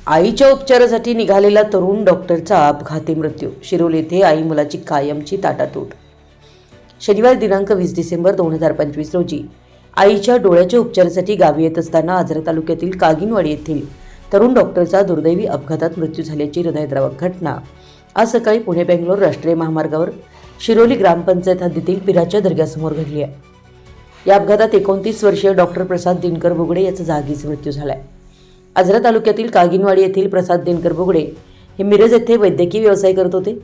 आईच्या उपचारासाठी निघालेला तरुण डॉक्टरचा अपघाती मृत्यू. शिरोली येथे आई मुलाची कायमची ताटातूट. शनिवार दिनांक 20 डिसेंबर 2025 रोजी आईच्या डोळ्याच्या उपचारासाठी गावी येत असताना आजरा तालुक्यातील कागिनवाडी येथील तरुण डॉक्टरचा दुर्दैवी अपघातात मृत्यू झाल्याची हृदयद्रावक घटना आज सकाळी पुणे बेंगलोर राष्ट्रीय महामार्गावर शिरोली ग्रामपंचायत हद्दीतील पिराच्या दर्ग्यासमोर घडली आहे. या अपघातात 29 वर्षीय डॉक्टर प्रसाद दिनकर बुगडे याचा जागीच मृत्यू झाला आहे. आजरा तालुक्यातील कागिनवाडी येथील प्रसाद दिनकर बुगडे हे मिरज येथे वैद्यकीय व्यवसाय करत होते.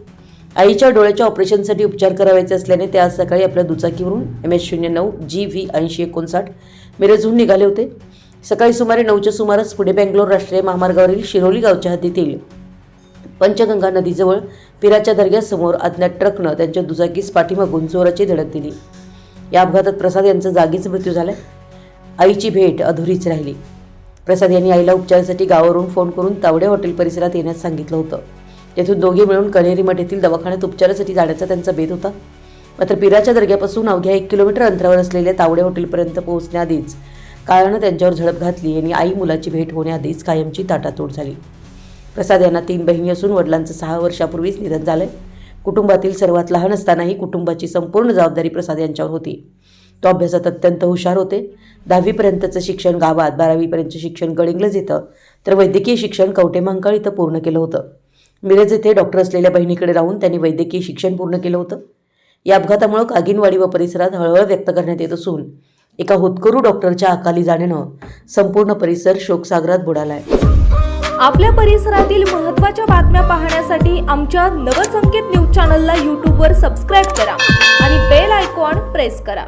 आईच्या डोळ्याच्या ऑपरेशनसाठी उपचार करायचे असल्याने ते आज सकाळी आपल्या दुचाकीवरून MS09 GV 8059 मिरजहून निघाले होते. सकाळी सुमारे 9च्या सुमारास पुणे बेंगलोर राष्ट्रीय महामार्गावरील शिरोली गावच्या हद्दीतील पंचगंगा नदीजवळ पिराच्या दर्ग्यासमोर अज्ञात ट्रकनं त्यांच्या दुचाकीस पाठीमागून जोराची धडक दिली. या अपघातात प्रसाद यांचा जागीच मृत्यू झाला. आईची भेट अधुरीच राहिली. प्रसाद यांनी आईला उपचारासाठी गावावरून फोन करून तावडे हॉटेल परिसरात येण्यास सांगितलं होतं. तेथून दोघे मिळून कनेरी मठ येथील दवाखान्यात उपचारासाठी जाण्याचा त्यांचा बेत होता. मात्र पिराच्या दर्ग्यापासून अवघ्या 1 किलोमीटर अंतरावर असलेल्या तावडे हॉटेलपर्यंत पोहोचण्याआधीच काळानं त्यांच्यावर झडप घातली आणि आई मुलाची भेट होण्याआधीच कायमची ताटातूट झाली. प्रसाद यांना 3 बहिणी असून वडिलांचं 6 वर्षापूर्वीच निधन झालंय. कुटुंबातील सर्वात लहान असतानाही कुटुंबाची संपूर्ण जबाबदारी प्रसाद यांच्यावर होती. तो अभ्यासात अत्यंत हुशार होते. 10वीपर्यंतचं शिक्षण गावात, 12वीपर्यंतचं शिक्षण गडिंग्लज इथं तर वैद्यकीय शिक्षण कवठे महांकाळ इथं पूर्ण केलं होतं. मिरज येथे डॉक्टर असलेल्या बहिणीकडे राहून त्यांनी वैद्यकीय शिक्षण पूर्ण केलं होतं. या अपघातामुळे कागिनवाडी व परिसरात हळहळ व्यक्त करण्यात येत असून एका होतकरू डॉक्टरच्या अकाली जाण्यानं संपूर्ण परिसर शोकसागरात बुडालाय. आपल्या परिसरातील महत्त्वाच्या बातम्या पाहण्यासाठी आमच्या नवसंकेत न्यूज चॅनलला यूट्यूबवर सबस्क्राईब करा आणि बेल आयकॉन प्रेस करा.